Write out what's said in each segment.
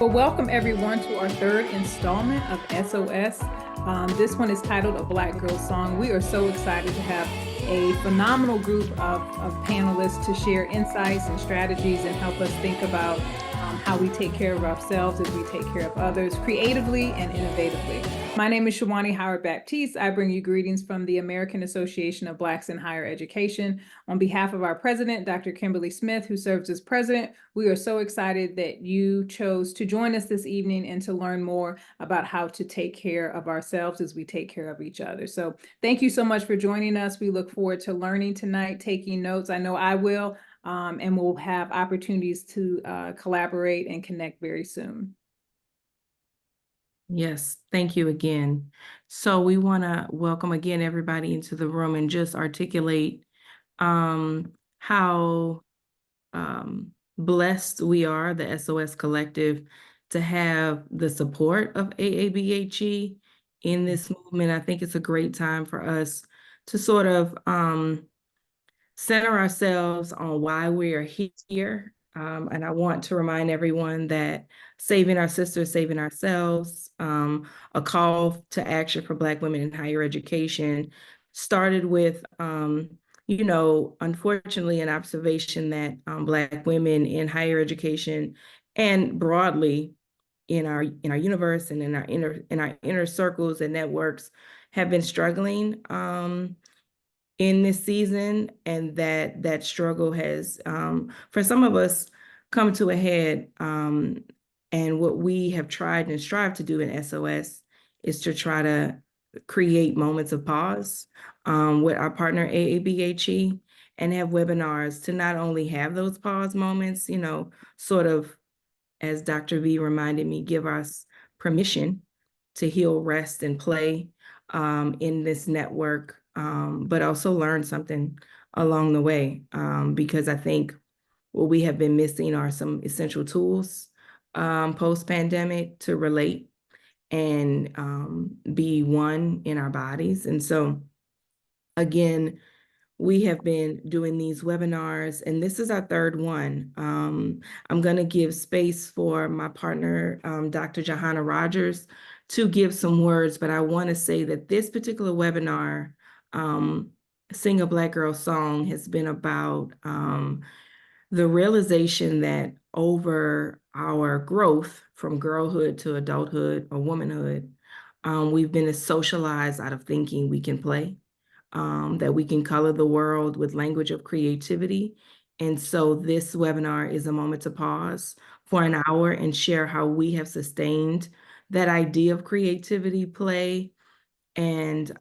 Well, welcome everyone to our third installment of SOS. This one is titled A Black Girl Song. We are so excited to have a phenomenal group of panelists to share insights and strategies and help us think about how we take care of ourselves as we take care of others creatively and innovatively. My name is Shawani Howard-Baptiste. I bring you greetings from the American Association of Blacks in Higher Education. On behalf of our president, Dr. Kimberly Smith, who serves as president, we are so excited that you chose to join us this evening and to learn more about how to take care of ourselves as we take care of each other. So thank you so much for joining us. We look forward to learning tonight, taking notes. I know I will. And we'll have opportunities to collaborate and connect very soon. Yes, thank you again. So we want to welcome again everybody into the room and just articulate how blessed we are, the SOS Collective, to have the support of AABHE in this movement. I think it's a great time for us to sort of center ourselves on why we are here. And I want to remind everyone that saving our sisters, saving ourselves, a call to action for Black women in higher education started with, unfortunately, an observation that Black women in higher education and broadly in our universe and in our inner circles and networks have been struggling in this season, and that struggle has, for some of us, come to a head. And what we have tried and strived to do in SOS is to try to create moments of pause with our partner AABHE and have webinars to not only have those pause moments, sort of, as Dr. V reminded me, give us permission to heal, rest, and play in this network, but also learn something along the way, because I think what we have been missing are some essential tools post-pandemic to relate and be one in our bodies. And so, again, we have been doing these webinars, and this is our third one. I'm going to give space for my partner, Dr. Johanna Rogers, to give some words, but I want to say that this particular webinar, Sing a Black Girl Song, has been about the realization that over our growth from girlhood to adulthood or womanhood, we've been socialized out of thinking we can play. That we can color the world with language of creativity. And so this webinar is a moment to pause for an hour and share how we have sustained that idea of creativity, play, and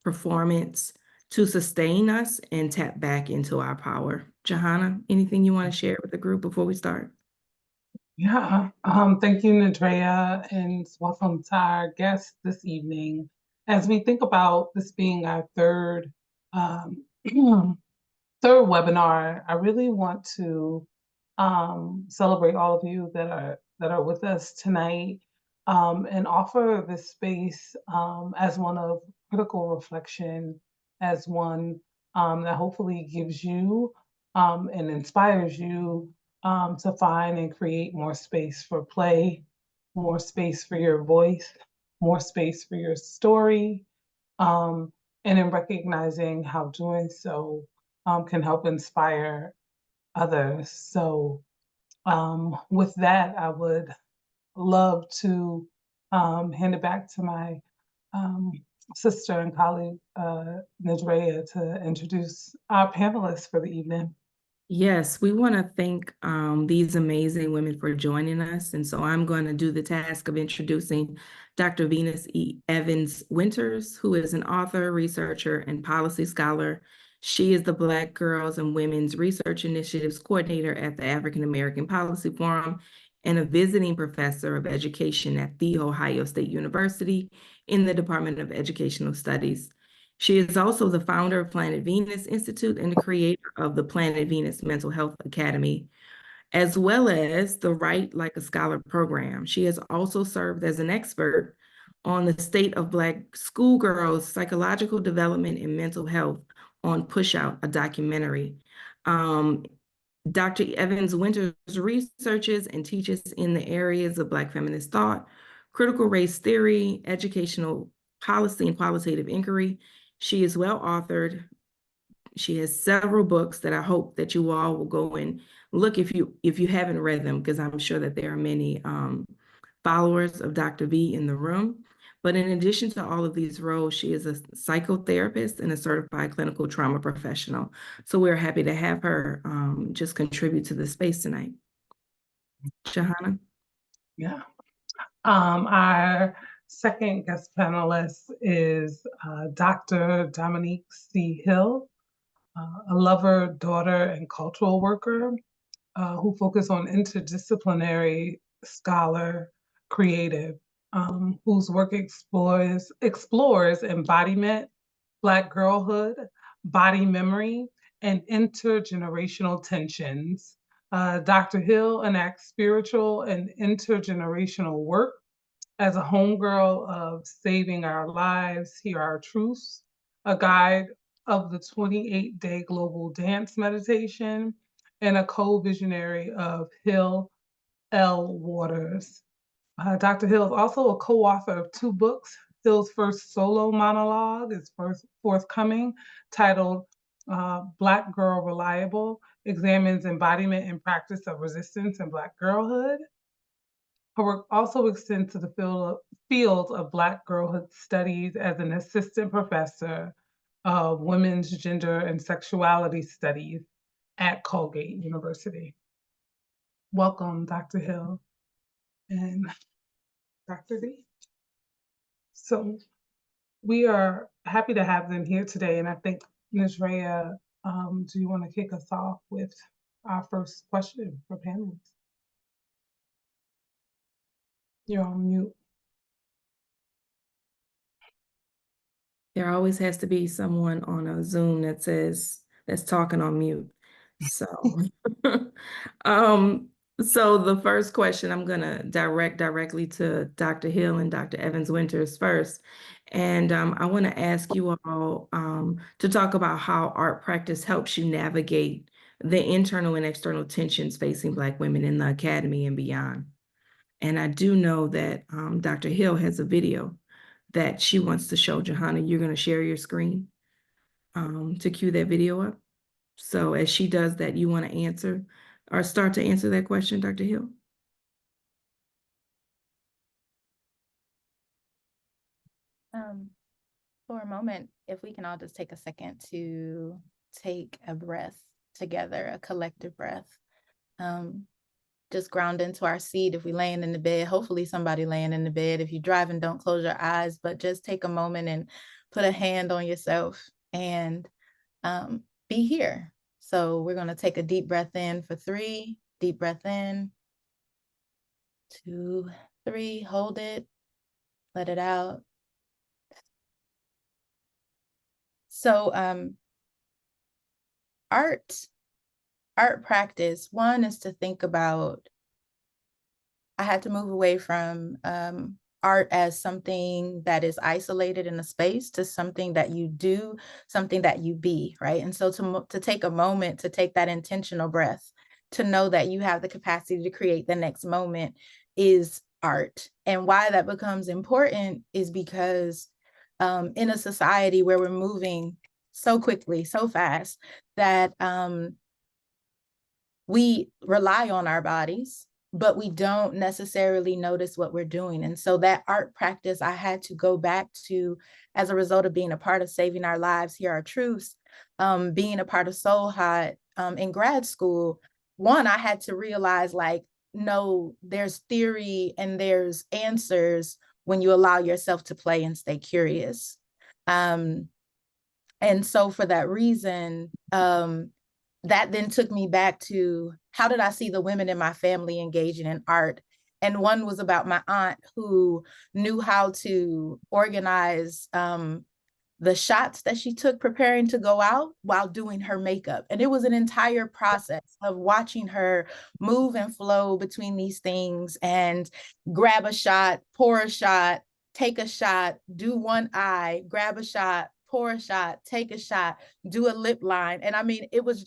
performance to sustain us and tap back into our power. Johanna, anything you want to share with the group before we start? Yeah, thank you, Nadrea, and welcome to our guest this evening. As we think about this being our third third webinar, I really want to celebrate all of you that are with us tonight, and offer this space as one of critical reflection, as one that hopefully gives you and inspires you to find and create more space for play, more space for your voice, more space for your story, and in recognizing how doing so can help inspire others. So with that, I would love to hand it back to my sister and colleague, Nadrea, to introduce our panelists for the evening. Yes, we want to thank these amazing women for joining us. And so I'm going to do the task of introducing Dr. Venus E. Evans Winters, who is an author, researcher, and policy scholar. She is the Black Girls and Women's Research Initiatives Coordinator at the African American Policy Forum and a visiting professor of education at The Ohio State University in the Department of Educational Studies. She is also the founder of Planet Venus Institute and the creator of the Planet Venus Mental Health Academy, as well as the Write Like a Scholar program. She has also served as an expert on the state of Black schoolgirls' psychological development and mental health on Push Out, a documentary. Dr. Evans Winters researches and teaches in the areas of Black feminist thought, critical race theory, educational policy, and qualitative inquiry. She is well authored. She has several books that I hope that you all will go and look if you haven't read them, because I'm sure that there are many followers of Dr. V in the room. But in addition to all of these roles, she is a psychotherapist and a certified clinical trauma professional. So we're happy to have her just contribute to the space tonight. Johanna? Yeah. Our second guest panelist is Dr. Dominique C. Hill, a lover, daughter, and cultural worker who focus on interdisciplinary scholar, creative, whose work explores embodiment, Black girlhood, body memory, and intergenerational tensions. Dr. Hill enacts spiritual and intergenerational work as a homegirl of Saving Our Lives, Here Are Truths, a guide of the 28-day global dance meditation, and a co-visionary of Hill L. Waters. Dr. Hill is also a co-author of 2 books. Hill's first solo monologue is forthcoming, titled Black Girl Reliable, examines embodiment and practice of resistance in Black girlhood. Her work also extends to the field of Black girlhood studies as an assistant professor of women's gender and sexuality studies at Colgate University. Welcome, Dr. Hill and Dr. V. So we are happy to have them here today, and I think, Nadrea, do you want to kick us off with our first question for panelists? You're on mute. There always has to be someone on a Zoom that's talking on mute. So, so the first question I'm gonna direct directly to Dr. Hill and Dr. Evans Winters first. And I want to ask you all to talk about how art practice helps you navigate the internal and external tensions facing Black women in the academy and beyond. And I do know that Dr. Hill has a video that she wants to show. Johanna, you're going to share your screen to cue that video up. So as she does that, you want to answer or start to answer that question, Dr. Hill? For a moment, if we can all just take a second to take a breath together, a collective breath. Just ground into our seat. If we're laying in the bed, hopefully somebody laying in the bed. If you're driving, don't close your eyes, but just take a moment and put a hand on yourself and be here. So we're going to take a deep breath in for 3, deep breath in, 2, 3, hold it, let it out. So art practice, one is to think about, I had to move away from art as something that is isolated in a space to something that you do, something that you be, right? And so to take a moment to take that intentional breath, to know that you have the capacity to create the next moment is art. And why that becomes important is because in a society where we're moving so quickly, so fast, that we rely on our bodies, but we don't necessarily notice what we're doing. And so that art practice I had to go back to as a result of being a part of Saving Our Lives, Here Are Truths, being a part of Soul Hot in grad school. One, I had to realize, like, no, there's theory and there's answers when you allow yourself to play and stay curious. And so for that reason, that then took me back to, how did I see the women in my family engaging in art? And one was about my aunt, who knew how to organize the shots that she took preparing to go out while doing her makeup. And it was an entire process of watching her move and flow between these things and grab a shot, pour a shot, take a shot, do one eye, grab a shot, pour a shot, take a shot, do a lip line. And I mean, it was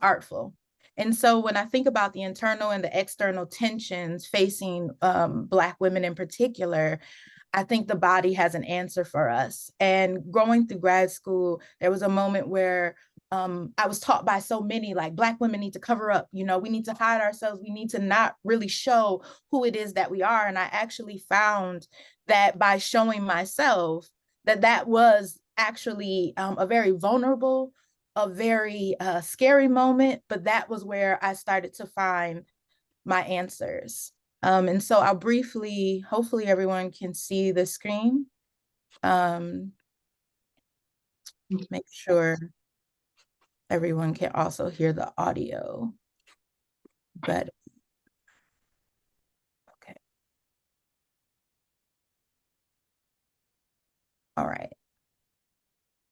artful. And so when I think about the internal and the external tensions facing Black women in particular, I think the body has an answer for us. And going through grad school, there was a moment where I was taught by so many, like, Black women need to cover up, you know, we need to hide ourselves. We need to not really show who it is that we are. And I actually found that by showing myself, that was actually a very vulnerable, a very scary moment, but that was where I started to find my answers. And so I'll briefly, hopefully everyone can see the screen. Make sure everyone can also hear the audio. But okay. All right.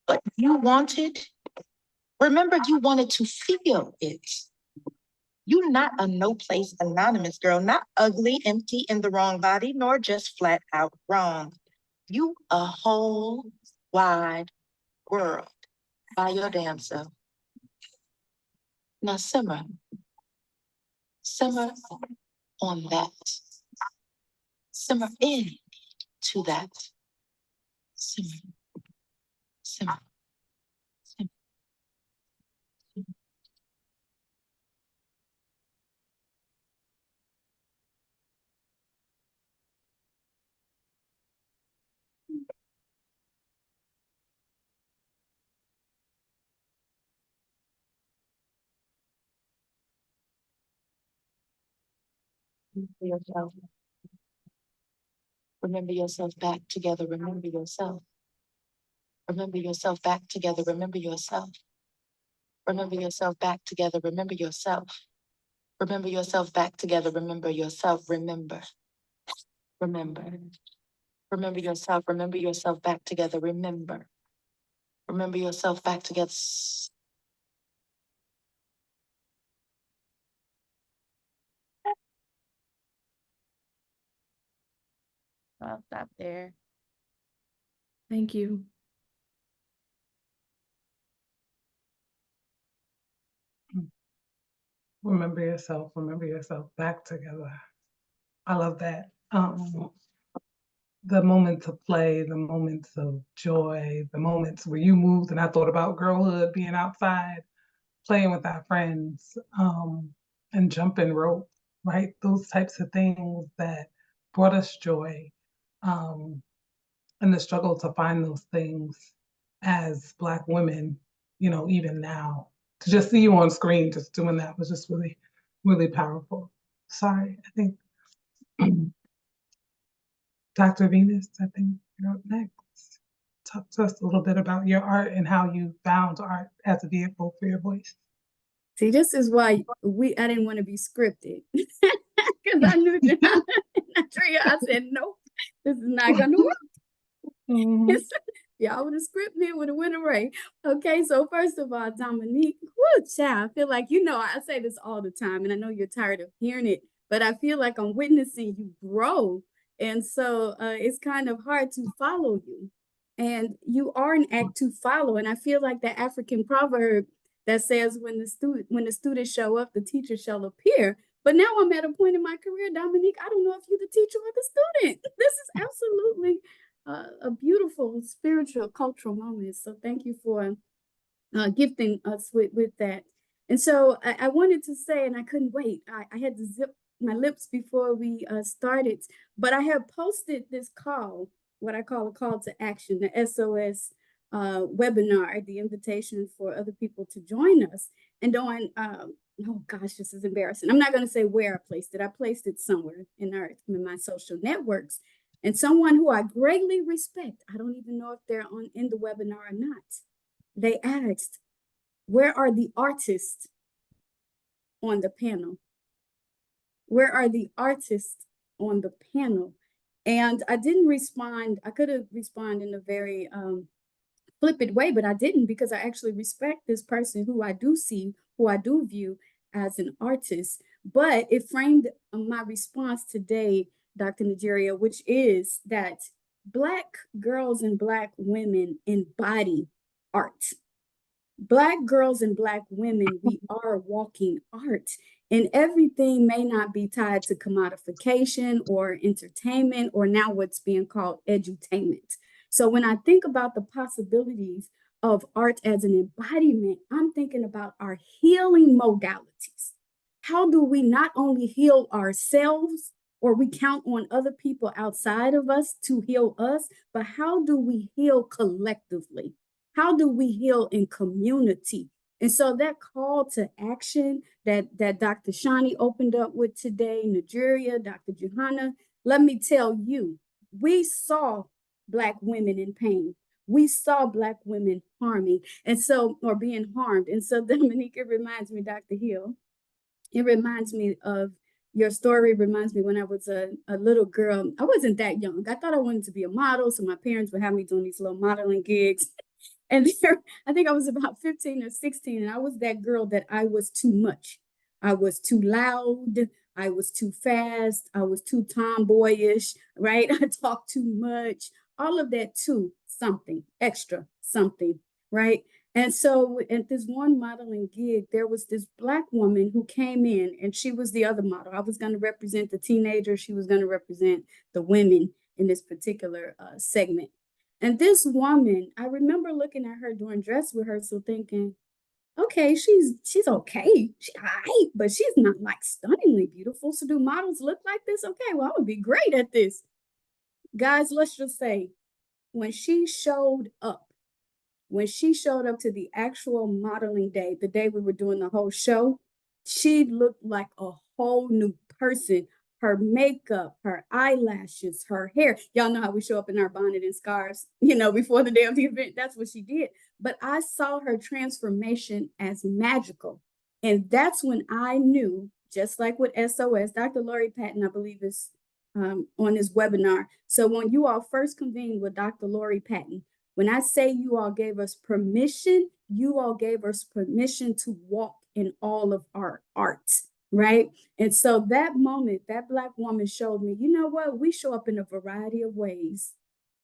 But you wanted, remember, you wanted to feel it. You're not a no place anonymous girl, not ugly, empty, in the wrong body, nor just flat out wrong. You a whole wide world by your damn self. Now simmer on that. Simmer in to that. Simmer. Yourself. Remember yourself back together. Remember yourself. Remember yourself back together. Remember yourself. Remember yourself back together. Remember yourself. Remember yourself back together. Remember yourself. Remember. Remember yourself. Remember yourself back together. Remember. Remember yourself back together. I'll stop there. Thank you. Remember yourself back together. I love that. The moments of play, the moments of joy, the moments where you moved, and I thought about girlhood, being outside, playing with our friends, and jumping rope, right? Those types of things that brought us joy, and the struggle to find those things as Black women, you know, even now. To just see you on screen just doing that was just really, really powerful. Sorry, I think Dr. Venus, I think you're up next. Talk to us a little bit about your art and how you found art as a vehicle for your voice. See, this is why I didn't want to be scripted because I knew that I said, nope, this is not going to work. Mm-hmm. Y'all would have scripted me, would have went away. Okay, so first of all, Dominique, whoo, child, I feel like, you know, I say this all the time, and I know you're tired of hearing it, but I feel like I'm witnessing you grow. And so it's kind of hard to follow you. And you are an act to follow. And I feel like the African proverb that says when the students show up, the teacher shall appear. But now I'm at a point in my career, Dominique, I don't know if you're the teacher or the student. This is absolutely a beautiful spiritual, cultural moment. So thank you for gifting us with that. And so I wanted to say, and I couldn't wait, I had to zip my lips before we started, but I have posted this call, what I call a call to action, the SOS webinar, the invitation for other people to join us. And on, oh gosh, this is embarrassing. I'm not going to say where I placed it. I placed it somewhere in my social networks. And someone who I greatly respect, I don't even know if they're in the webinar or not, they asked, where are the artists on the panel? Where are the artists on the panel? And I didn't respond. I could have responded in a very flippant way, but I didn't, because I actually respect this person who I do see, who I do view as an artist. But it framed my response today, Dr. Nadrea, which is that Black girls and Black women embody art. Black girls and Black women, we are walking art. And everything may not be tied to commodification or entertainment or now what's being called edutainment. So when I think about the possibilities of art as an embodiment, I'm thinking about our healing modalities. How do we not only heal ourselves, or we count on other people outside of us to heal us, but how do we heal collectively? How do we heal in community? And so that call to action that Dr. Shani opened up with today, Nadrea, Dr. Johanna, let me tell you, we saw Black women in pain. We saw Black women harming, and so, or being harmed. And so, Dominique, it reminds me, Dr. Hill, it reminds me of your story. Reminds me when I was a little girl. I wasn't that young. I thought I wanted to be a model, so my parents would have me doing these little modeling gigs. And there, I think I was about 15 or 16, and I was that girl that I was too much. I was too loud. I was too fast. I was too tomboyish, right? I talked too much. All of that too, something extra, something, right? And so at this one modeling gig, there was this Black woman who came in, and she was the other model. I was going to represent the teenagers. She was going to represent the women in this particular segment. And this woman, I remember looking at her during dress rehearsal thinking, okay, she's okay. She's all right, but she's not like stunningly beautiful. So do models look like this? Okay, well, I would be great at this. Guys, let's just say when she showed up to the actual modeling day, the day we were doing the whole show, she looked like a whole new person. Her makeup, her eyelashes, her hair. Y'all know how we show up in our bonnet and scarves, before the day of the event. That's what she did. But I saw her transformation as magical. And that's when I knew, just like with SOS, Dr. Lori Patton, I believe, is on this webinar. So when you all first convened with Dr. Lori Patton, when I say you all gave us permission, you all gave us permission to walk in all of our art, right? And so that moment, that Black woman showed me, you know what? We show up in a variety of ways.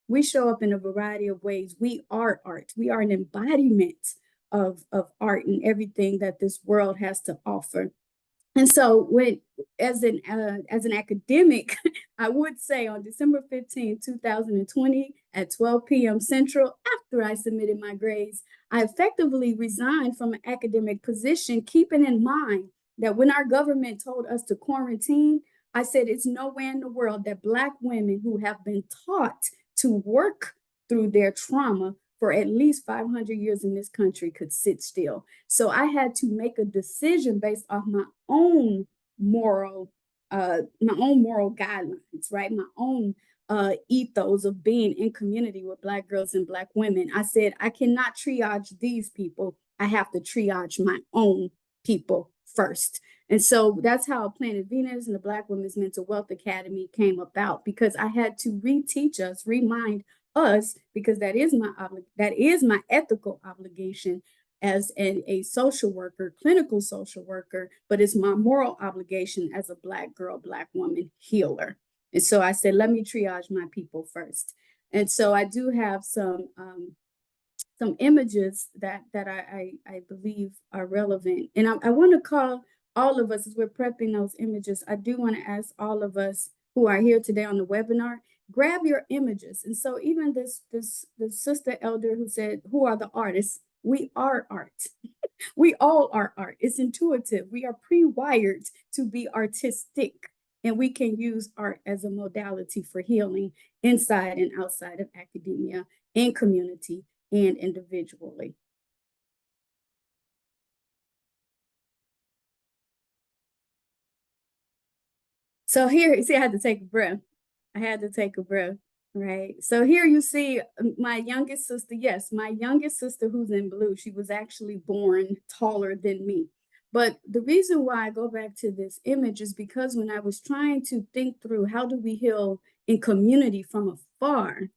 We show up in a variety of ways. We are art. We are an embodiment of art and everything that this world has to offer. And so as an academic, I would say on December 15, 2020 at 12 p.m. Central, after I submitted my grades, I effectively resigned from an academic position, keeping in mind that when our government told us to quarantine, I said it's nowhere in the world that Black women who have been taught to work through their trauma for at least 500 years in this country could sit still. So I had to make a decision based off my own moral guidelines, right? My own ethos of being in community with Black girls and Black women. I said, I cannot triage these people. I have to triage my own people first. And so that's how Planet Venus and the Black Women's Mental Wealth Academy came about, because I had to reteach us, remind us, because that is my ethical obligation as a social worker, clinical social worker, but it's my moral obligation as a Black girl, Black woman healer. And so I said, let me triage my people first. And so I do have some images that I believe are relevant. And I want to call all of us, as we're prepping those images, I do want to ask all of us who are here today on the webinar, grab your images. And so even this sister elder who said, who are the artists? We are art. We all are art. It's intuitive. We are pre-wired to be artistic, and we can use art as a modality for healing inside and outside of academia, in community, and individually. So here, see, I had to take a breath. Right. So here you see my youngest sister. Yes, my youngest sister who's in blue, she was actually born taller than me. But the reason why I go back to this image is because when I was trying to think through how do we heal in community from afar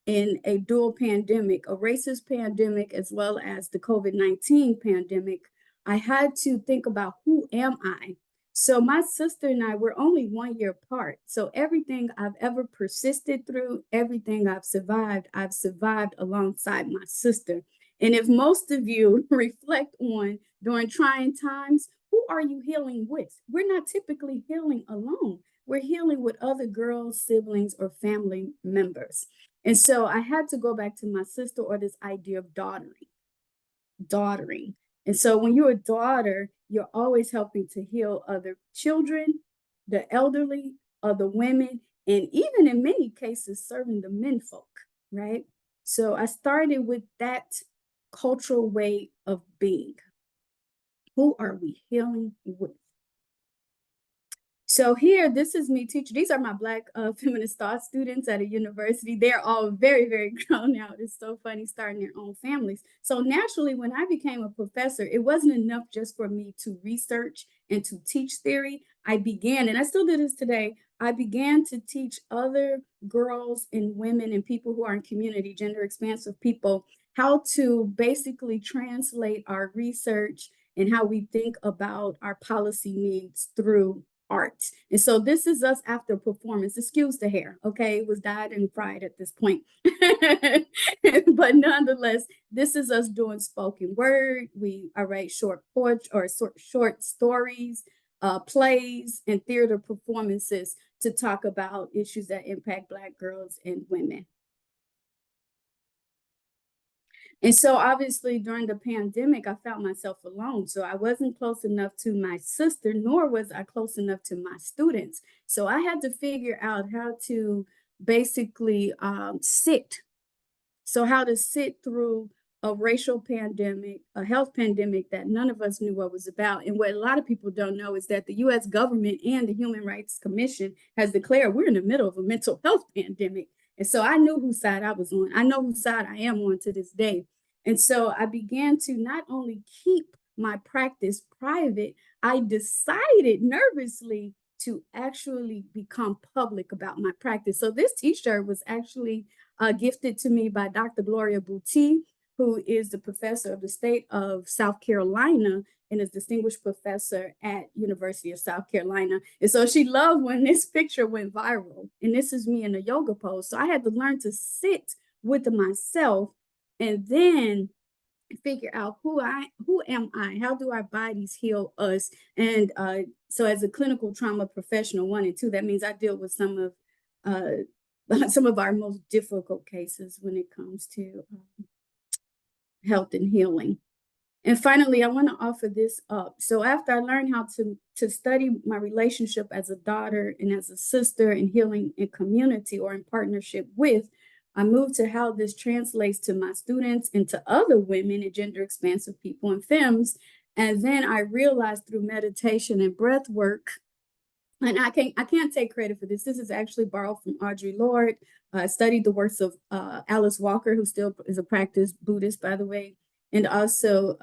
in a dual pandemic, a racist pandemic, as well as the COVID-19 pandemic, I had to think about who am I? So my sister and I were only 1 year apart. So everything I've ever persisted through, everything I've survived alongside my sister. And if most of you reflect on during trying times, who are you healing with? We're not typically healing alone. We're healing with other girls, siblings, or family members. And so I had to go back to my sister, or this idea of daughtering. And so when you're a daughter, you're always helping to heal other children, the elderly, other women, and even in many cases, serving the menfolk, right? So I started with that cultural way of being. Who are we healing with? So here, this is me teaching. These are my Black feminist thought students at a university. They're all very, very grown out. It's so funny starting their own families. So naturally, when I became a professor, it wasn't enough just for me to research and to teach theory. I began, and I still do this today, I began to teach other girls and women and people who are in community, gender expansive people, how to basically translate our research and how we think about our policy needs through art. And so this is us after performance. Excuse the hair, okay? It was dyed and fried at this point. But nonetheless, this is us doing spoken word. I write short short stories, plays, and theater performances to talk about issues that impact Black girls and women. And so obviously during the pandemic, I found myself alone. So I wasn't close enough to my sister, nor was I close enough to my students. So I had to figure out how to basically sit. So how to sit through a racial pandemic, a health pandemic that none of us knew what was about. And what a lot of people don't know is that the US government and the Human Rights Commission has declared we're in the middle of a mental health pandemic. And so I knew whose side I was on. I know whose side I am on to this day. And so I began to not only keep my practice private, I decided nervously to actually become public about my practice. So this t-shirt was actually gifted to me by Dr. Gloria Boutte, who is the professor of the state of South Carolina and is distinguished professor at University of South Carolina. And so she loved when this picture went viral. And this is me in a yoga pose. So I had to learn to sit with myself and then figure out who am I? How do our bodies heal us? And so as a clinical trauma professional 1 and 2, that means I deal with some of our most difficult cases when it comes to health and healing. And finally, I want to offer this up. So after I learned how to study my relationship as a daughter and as a sister in healing in community or in partnership with, I moved to how this translates to my students and to other women and gender expansive people and femmes. And then I realized through meditation and breath work, and I can't take credit for this. This is actually borrowed from Audre Lorde. I studied the works of Alice Walker, who still is a practiced Buddhist, by the way, and also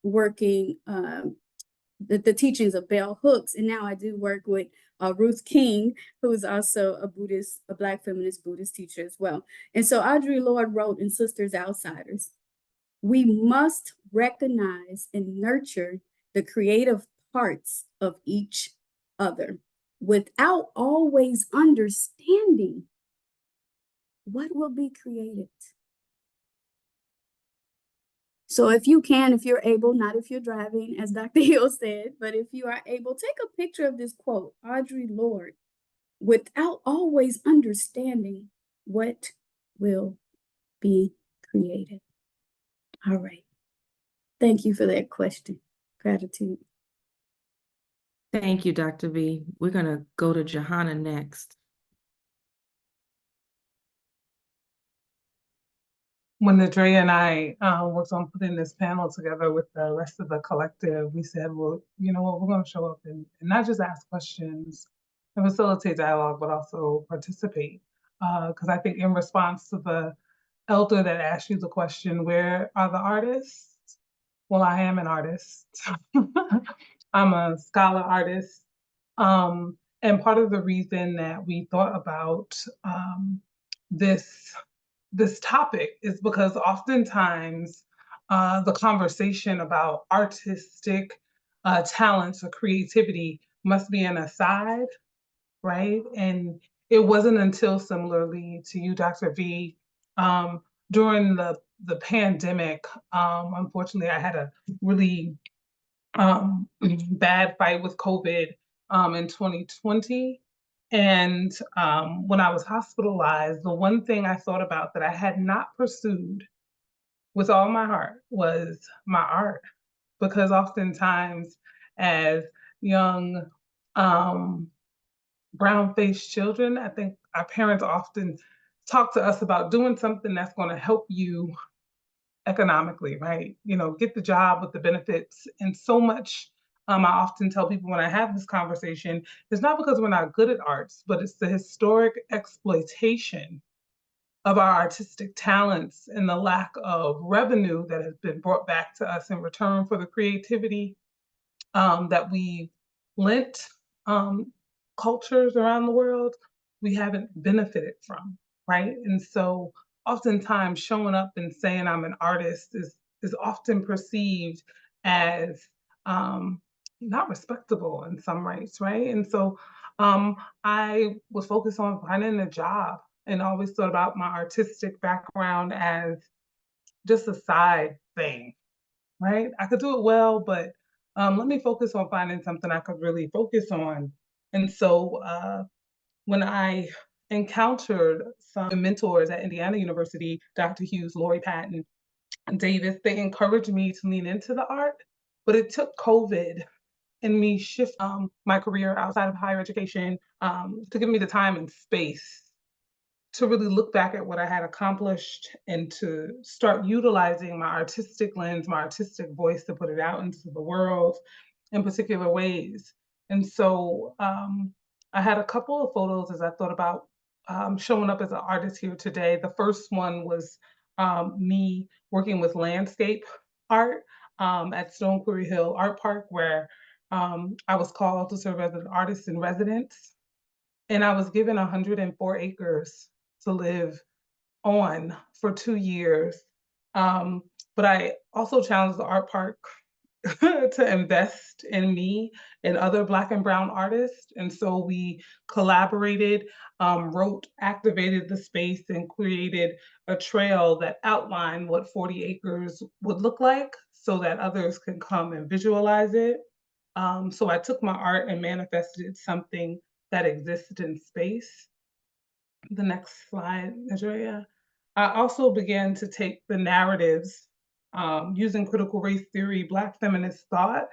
working the teachings of Bell Hooks. And now I do work with Ruth King, who is also a Buddhist, a Black feminist Buddhist teacher as well. And so Audre Lorde wrote in Sisters Outsiders, we must recognize and nurture the creative parts of each other without always understanding what will be created. So if you can, if you're able, not if you're driving, as Dr. Hill said, but if you are able, take a picture of this quote, Audre Lorde, without always understanding what will be created. All right. Thank you for that question. Gratitude. Thank you, Dr. V. We're going to go to Johanna next. When Nadrea and I worked on putting this panel together with the rest of the collective, we said, well, you know what, we're going to show up and not just ask questions and facilitate dialogue, but also participate. Because I think in response to the elder that asked you the question, where are the artists? Well, I am an artist. I'm a scholar artist. And part of the reason that we thought about this topic is because oftentimes the conversation about artistic talents or creativity must be an aside, right? And it wasn't until, similarly to you, Dr. V, during the the pandemic, unfortunately, I had a really bad fight with COVID in 2020. And when I was hospitalized, the one thing I thought about that I had not pursued with all my heart was my art. Because oftentimes, as young brown-faced children, I think our parents often talk to us about doing something that's going to help you economically, right? You know, get the job with the benefits. And so much, I often tell people when I have this conversation, it's not because we're not good at arts, but it's the historic exploitation of our artistic talents and the lack of revenue that has been brought back to us in return for the creativity that we lent cultures around the world, we haven't benefited from, right? And so oftentimes showing up and saying I'm an artist is often perceived as not respectable in some rights, right? And so I was focused on finding a job and always thought about my artistic background as just a side thing, right? I could do it well, but let me focus on finding something I could really focus on. And so when I encountered some mentors at Indiana University, Dr. Hughes, Lori Patton, and Davis, they encouraged me to lean into the art, but it took COVID and me shift my career outside of higher education to give me the time and space to really look back at what I had accomplished and to start utilizing my artistic lens, my artistic voice to put it out into the world in particular ways. And so I had a couple of photos as I thought about showing up as an artist here today. The first one was me working with landscape art at Stone Quarry Hill Art Park, where I was called to serve as an artist in residence. And I was given 104 acres to live on for 2 years. But I also challenged the art park to invest in me and other Black and brown artists. And so we collaborated, wrote, activated the space, and created a trail that outlined what 40 acres would look like so that others can come and visualize it. So I took my art and manifested something that existed in space. The next slide, Nadrea. I also began to take the narratives using critical race theory, Black feminist thought,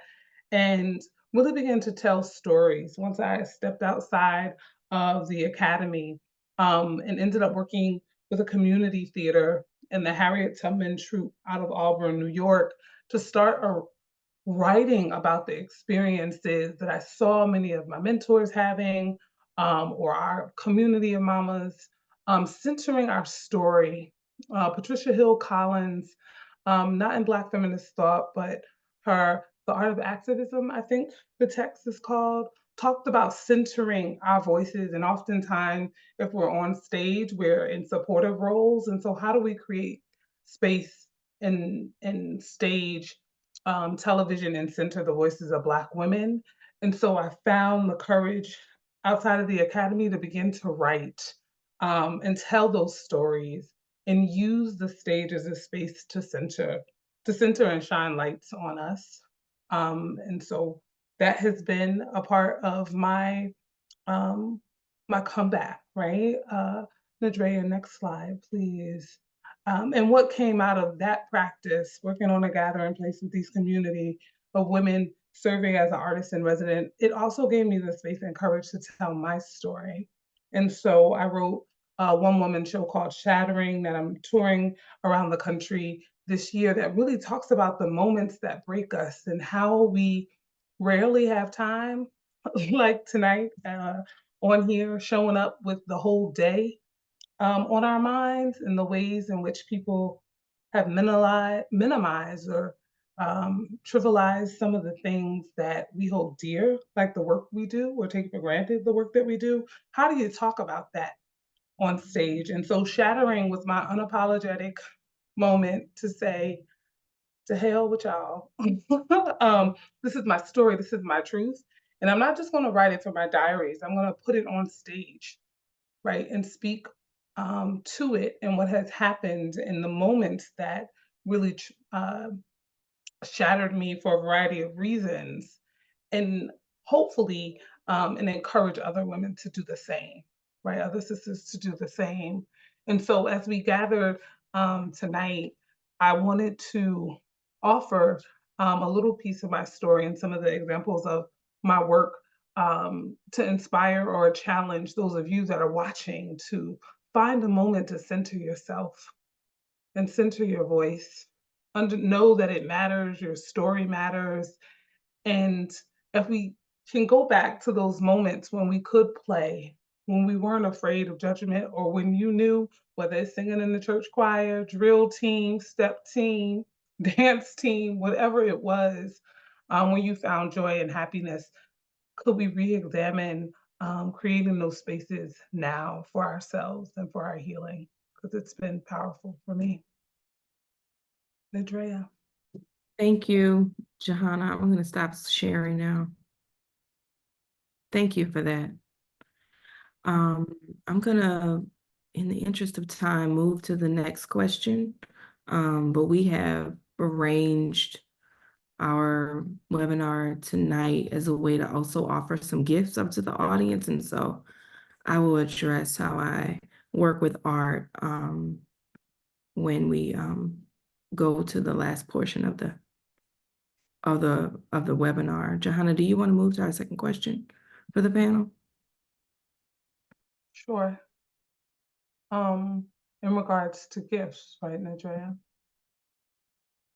and really began to tell stories once I stepped outside of the academy and ended up working with a community theater in the Harriet Tubman Troupe out of Auburn, New York, to start writing about the experiences that I saw many of my mentors having, or our community of mamas, centering our story. Patricia Hill Collins, not in Black feminist thought, but her The Art of Activism, I think the text is called, talked about centering our voices. And oftentimes, if we're on stage, we're in supportive roles. And so how do we create space and stage television and center the voices of Black women? And so I found the courage outside of the academy to begin to write and tell those stories and use the stage as a space to center and shine lights on us. And so that has been a part of my my comeback, right? Nadrea, next slide, please. And what came out of that practice, working on a gathering place with these community of women serving as an artist in resident, it also gave me the space and courage to tell my story. And so I wrote a one-woman show called Shattering that I'm touring around the country this year that really talks about the moments that break us and how we rarely have time, like tonight, on here, showing up with the whole day on our minds, and the ways in which people have minimized or trivialized some of the things that we hold dear, like the work we do, or take for granted the work that we do. How do you talk about that on stage? And so Shattering was my unapologetic moment to say, to hell with y'all. This is my story, this is my truth. And I'm not just gonna write it for my diaries, I'm gonna put it on stage, right? And speak to it and what has happened in the moments that really shattered me for a variety of reasons, and hopefully and encourage other women to do the same, right? Other sisters to do the same. And so as we gathered tonight, I wanted to offer a little piece of my story and some of the examples of my work to inspire or challenge those of you that are watching to find a moment to center yourself and center your voice. Know that it matters, your story matters. And if we can go back to those moments when we could play, when we weren't afraid of judgment, or when you knew, whether it's singing in the church choir, drill team, step team, dance team, whatever it was, when you found joy and happiness, could we re-examine creating those spaces now for ourselves and for our healing? Because it's been powerful for me. Nadrea. Thank you, Johanna. I'm going to stop sharing now. Thank you for that. I'm going to, in the interest of time, move to the next question. But we have arranged our webinar tonight as a way to also offer some gifts up to the audience. And so I will address how I work with art when we go to the last portion of the webinar. Johanna, do you want to move to our second question for the panel? Sure. In regards to gifts, right, Nadrea?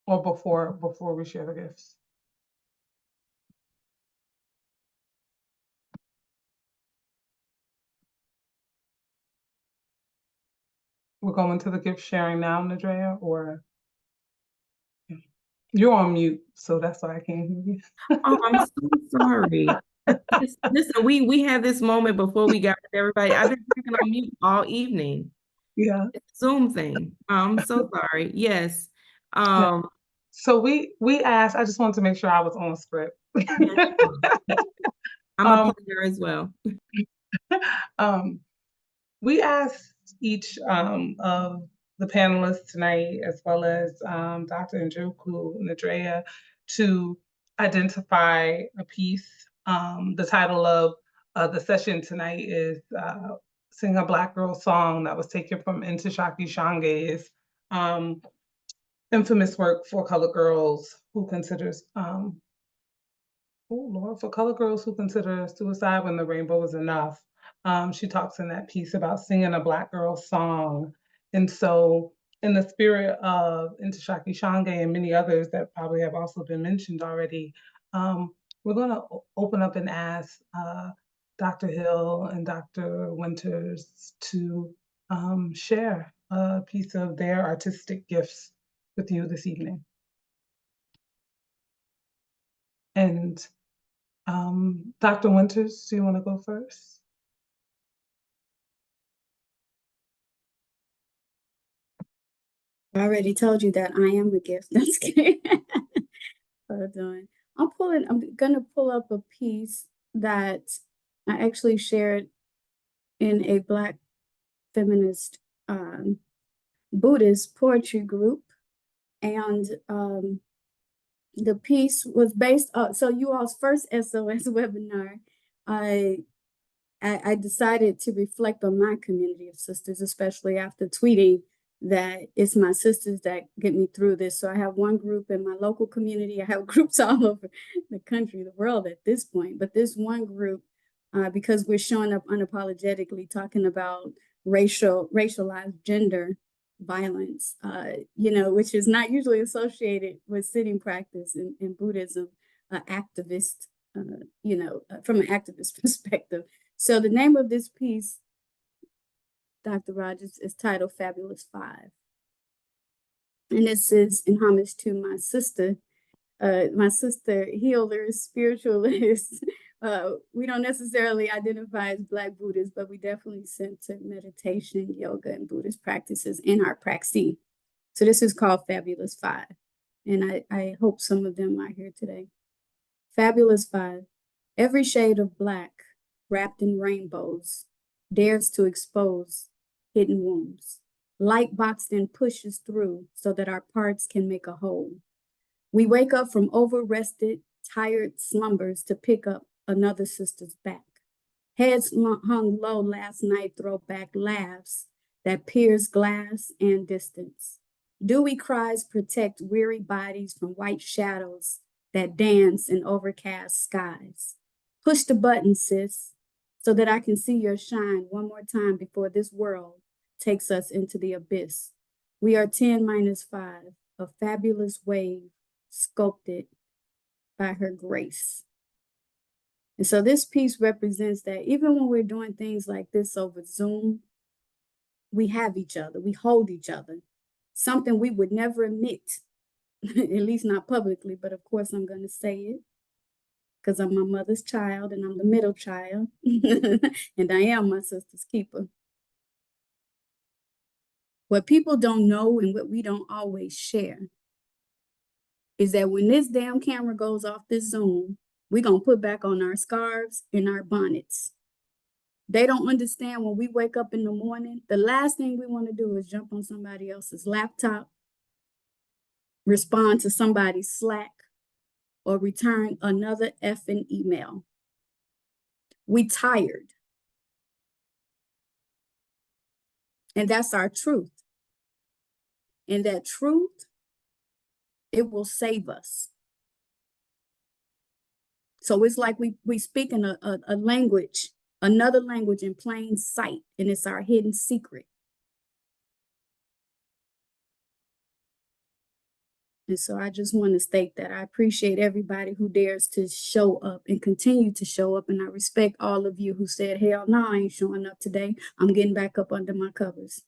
Or before we share the gifts? We're going to the gift sharing now, Nadrea, or you're on mute, so that's why I can't hear you. Oh, I'm so sorry. Listen, we had this moment before we got with everybody. I've been talking on mute all evening. Yeah. It's a Zoom thing. I'm so sorry. Yes. So we asked, I just wanted to make sure I was on script. I'm a partner as well. We asked each of the panelists tonight, as well as Dr. Njoku, Nadrea, to identify a piece. The title of the session tonight is Sing a Black Girl Song, that was taken from Ntishaki Shange's infamous work for colored girls who considers for colored girls who consider suicide when the rainbow is enough. She talks in that piece about singing a Black girl song. And so in the spirit of Ntishaki Shange and many others that probably have also been mentioned already, we're going to open up and ask Dr. Hill and Dr. Winters to share a piece of their artistic gifts with you this evening. And Dr. Winters, do you want to go first? I already told you that I am a gift. That's good. I'm gonna pull up a piece that I actually shared in a Black feminist Buddhist poetry group. And the piece was based on, so you all's first SOS webinar, I decided to reflect on my community of sisters, especially after tweeting that it's my sisters that get me through this. So I have one group in my local community. I have groups all over the country, the world at this point. But this one group, because we're showing up unapologetically talking about racialized gender violence, which is not usually associated with sitting practice in Buddhism, activist, from an activist perspective. So the name of this piece, Dr. Rogers, is titled Fabulous Five. And this is in homage to my sister healers, spiritualists. We don't necessarily identify as Black Buddhists, but we definitely center meditation, yoga, and Buddhist practices in our praxis. So this is called Fabulous Five. And I hope some of them are here today. Fabulous Five. Every shade of Black, wrapped in rainbows, dares to expose hidden wounds. Light boxed in pushes through so that our parts can make a whole. We wake up from over-rested, tired slumbers to pick up another sister's back. Heads hung low last night throw back laughs that pierce glass and distance. Dewy cries protect weary bodies from white shadows that dance in overcast skies. Push the button, sis, so that I can see your shine one more time before this world takes us into the abyss. We are 10-5, a fabulous wave sculpted by her grace. And so this piece represents that even when we're doing things like this over Zoom, we have each other, we hold each other, something we would never admit, at least not publicly, but of course I'm going to say it because I'm my mother's child and I'm the middle child and I am my sister's keeper. What people don't know and what we don't always share is that when this damn camera goes off this Zoom, we're going to put back on our scarves and our bonnets. They don't understand when we wake up in the morning, the last thing we want to do is jump on somebody else's laptop, respond to somebody's Slack, or return another effing email. We tired. And that's our truth. And that truth, it will save us. So it's like we speak in a language, another language in plain sight, and it's our hidden secret. And so I just want to state that I appreciate everybody who dares to show up and continue to show up. And I respect all of you who said, hell no, I ain't showing up today. I'm getting back up under my covers.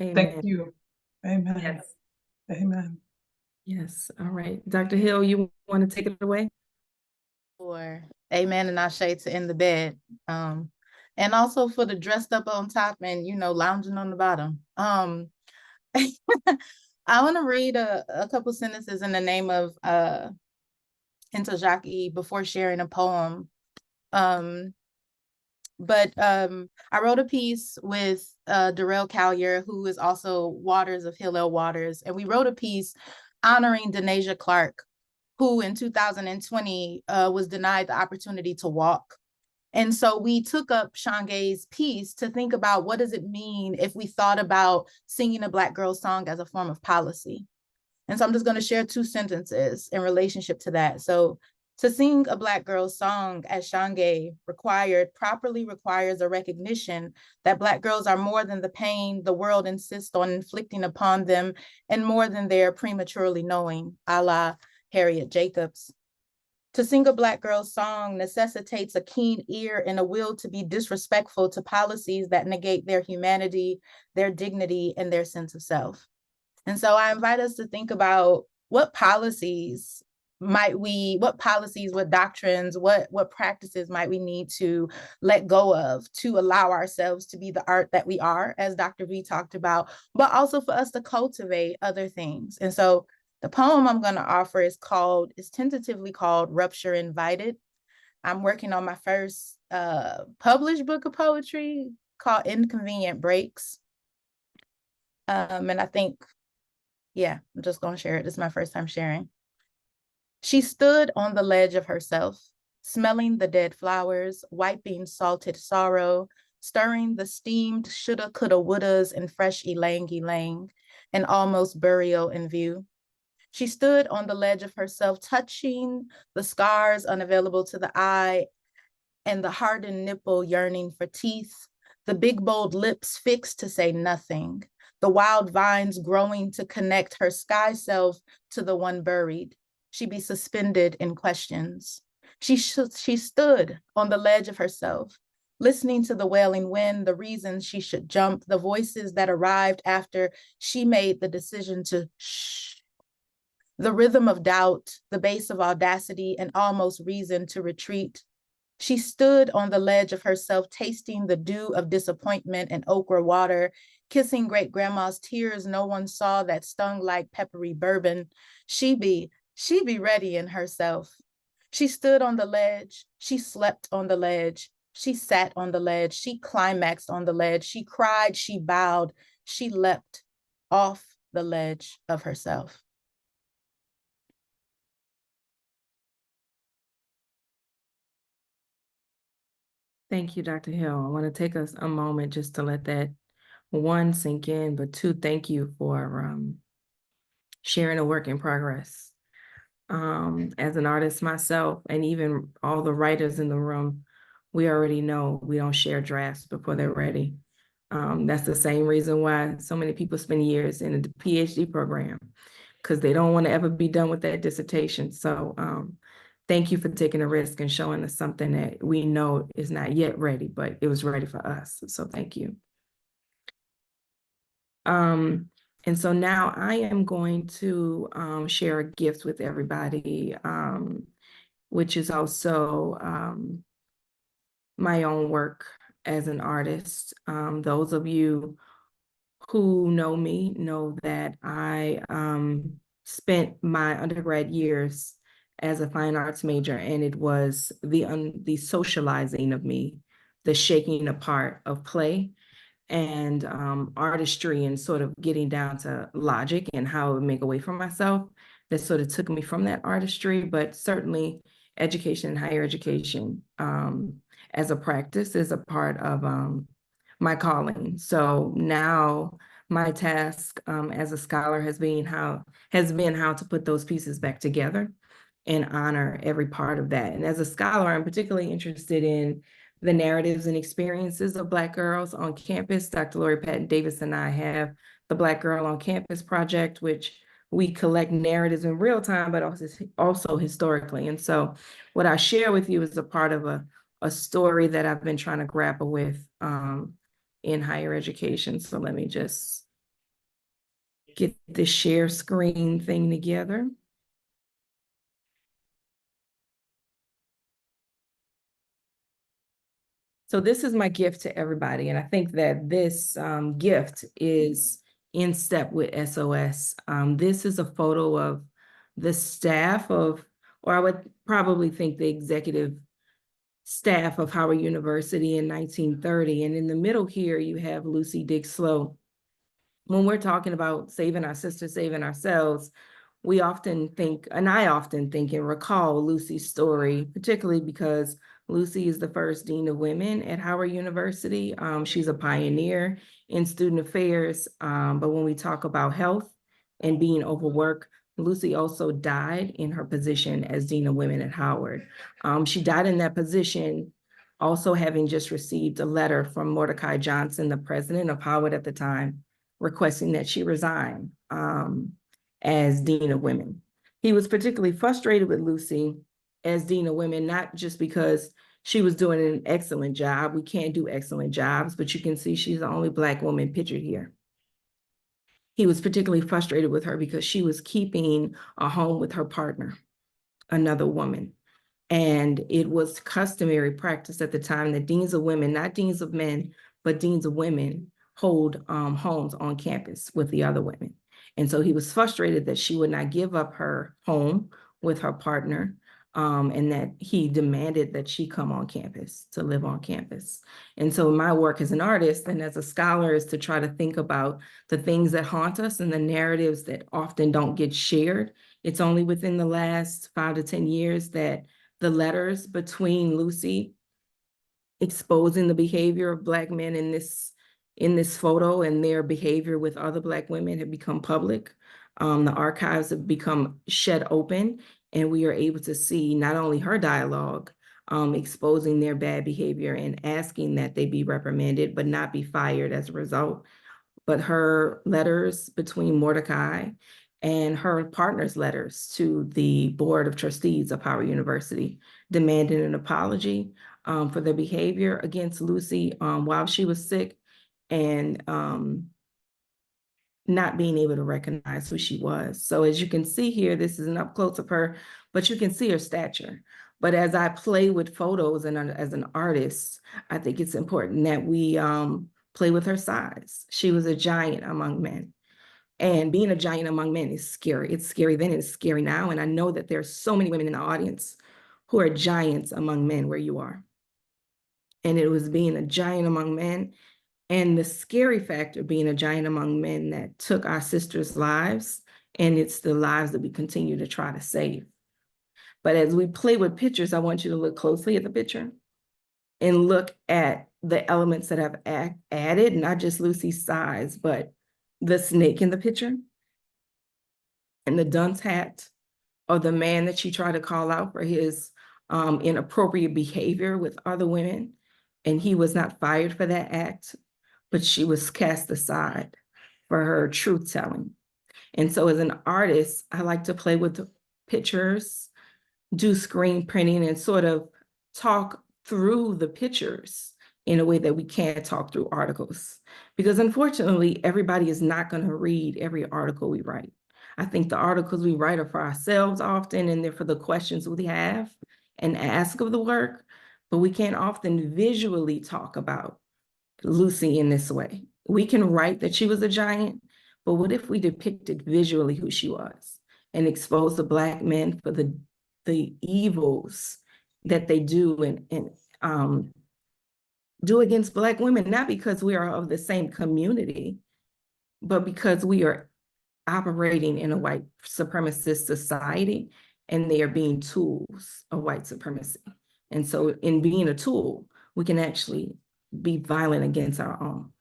Amen. Thank you. Amen. Yes. Amen. Yes. All right. Dr. Hill, you want to take it away? For amen and Ashe to end the bed. And also for the dressed up on top and, lounging on the bottom. I want to read a couple sentences in the name of Njoku before sharing a poem. But I wrote a piece with Darrell Collier, who is also Waters of Hillel Waters. And we wrote a piece honoring Denasia Clark, who in 2020 was denied the opportunity to walk. And so we took up Shangae's piece to think about what does it mean if we thought about singing a Black girl song as a form of policy. And so I'm just going to share 2 sentences in relationship to that. So to sing a Black girl song, as Shangae properly requires a recognition that Black girls are more than the pain the world insists on inflicting upon them and more than they're prematurely knowing, a la Harriet Jacobs. To sing a Black girl song necessitates a keen ear and a will to be disrespectful to policies that negate their humanity, their dignity, and their sense of self. And so I invite us to think about what policies, what doctrines, what practices might we need to let go of to allow ourselves to be the art that we are, as Dr. V talked about, but also for us to cultivate other things. And so the poem I'm going to offer is tentatively called Rupture Invited. I'm working on my first published book of poetry called Inconvenient Breaks. And I think, I'm just going to share it. This is my first time sharing. She stood on the ledge of herself, smelling the dead flowers, wiping salted sorrow, stirring the steamed shoulda, coulda, wouldas and fresh ylang, and almost burial in view. She stood on the ledge of herself, touching the scars unavailable to the eye and the hardened nipple yearning for teeth, the big, bold lips fixed to say nothing, the wild vines growing to connect her sky self to the one buried. She be suspended in questions. She stood on the ledge of herself, listening to the wailing wind, the reasons she should jump, the voices that arrived after she made the decision to shh. The rhythm of doubt, the bass of audacity, and almost reason to retreat. She stood on the ledge of herself, tasting the dew of disappointment and okra water, kissing great-grandma's tears no one saw that stung like peppery bourbon. She be ready in herself. She stood on the ledge. She slept on the ledge. She sat on the ledge. She climaxed on the ledge. She cried. She bowed. She leapt off the ledge of herself. Thank you, Dr. Hill. I want to take us a moment just to let that one sink in, but two, thank you for sharing a work in progress. As an artist myself, and even all the writers in the room, we already know we don't share drafts before they're ready. That's the same reason why so many people spend years in a PhD program, because they don't want to ever be done with that dissertation. So thank you for taking a risk and showing us something that we know is not yet ready, but it was ready for us. So thank you. And so now I am going to share a gift with everybody, which is also my own work as an artist. Those of you who know me know that I spent my undergrad years as a fine arts major, and it was the socializing of me, the shaking apart of play and artistry, and sort of getting down to logic and how I would make a way for myself, that sort of took me from that artistry. But certainly education and higher education as a practice is a part of my calling. So now my task as a scholar has been how to put those pieces back together and honor every part of that. And as a scholar, I'm particularly interested in the narratives and experiences of Black girls on campus. Dr. Lori Patton Davis and I have the Black Girl on Campus project, which we collect narratives in real time, but also historically. And so what I share with you is a part of a story that I've been trying to grapple with in higher education. So let me just get the share screen thing together. So this is my gift to everybody. And I think that this gift is in step with SOS. This is a photo of the staff of, or I would probably think the executive staff of Howard University in 1930. And in the middle here, you have Lucy Diggs Slow. When we're talking about saving our sisters, saving ourselves, we often think, and I often think and recall Lucy's story, particularly because Lucy is the first dean of women at Howard University. She's a pioneer in student affairs. But when we talk about health and being overworked, Lucy also died in her position as dean of women at Howard. She died in that position also having just received a letter from Mordecai Johnson, the president of Howard at the time, requesting that she resign as dean of women. He was particularly frustrated with Lucy as dean of women, not just because she was doing an excellent job. We can't do excellent jobs, but you can see she's the only Black woman pictured here. He was particularly frustrated with her because she was keeping a home with her partner, another woman. And it was customary practice at the time that deans of women, not deans of men, but deans of women, hold homes on campus with the other women. And so he was frustrated that she would not give up her home with her partner, and that he demanded that she come on campus to live on campus. And so my work as an artist and as a scholar is to try to think about the things that haunt us and the narratives that often don't get shared. It's only within the last 5 to 10 years that the letters between Lucy exposing the behavior of Black men in this photo and their behavior with other Black women have become public. The archives have become shed open, and we are able to see not only her dialogue exposing their bad behavior and asking that they be reprimanded but not be fired as a result, but her letters between Mordecai and her partner's letters to the Board of Trustees of Howard University, demanding an apology for their behavior against Lucy while she was sick, and not being able to recognize who she was. So as you can see here, this is an up close of her, but you can see her stature. But as I play with photos and as an artist, I think it's important that we play with her size. She was a giant among men. And being a giant among men is scary. It's scary then, and it's scary now. And I know that there are so many women in the audience who are giants among men where you are. And it was being a giant among men and the scary factor being a giant among men that took our sisters' lives, and it's the lives that we continue to try to save. But as we play with pictures, I want you to look closely at the picture and look at the elements that have added, not just Lucy's size, but the snake in the picture and the dunce hat, or the man that she tried to call out for his inappropriate behavior with other women. And he was not fired for that act, but she was cast aside for her truth telling. And so as an artist, I like to play with pictures, do screen printing, and sort of talk through the pictures in a way that we can't talk through articles. Because unfortunately, everybody is not going to read every article we write. I think the articles we write are for ourselves often, and they're for the questions we have and ask of the work, but we can't often visually talk about Lucy in this way. We can write that she was a giant, but what if we depicted visually who she was and exposed the Black men for the evils that they do and do against Black women, not because we are of the same community, but because we are operating in a white supremacist society and they are being tools of white supremacy. And so in being a tool, we can actually be violent against our own.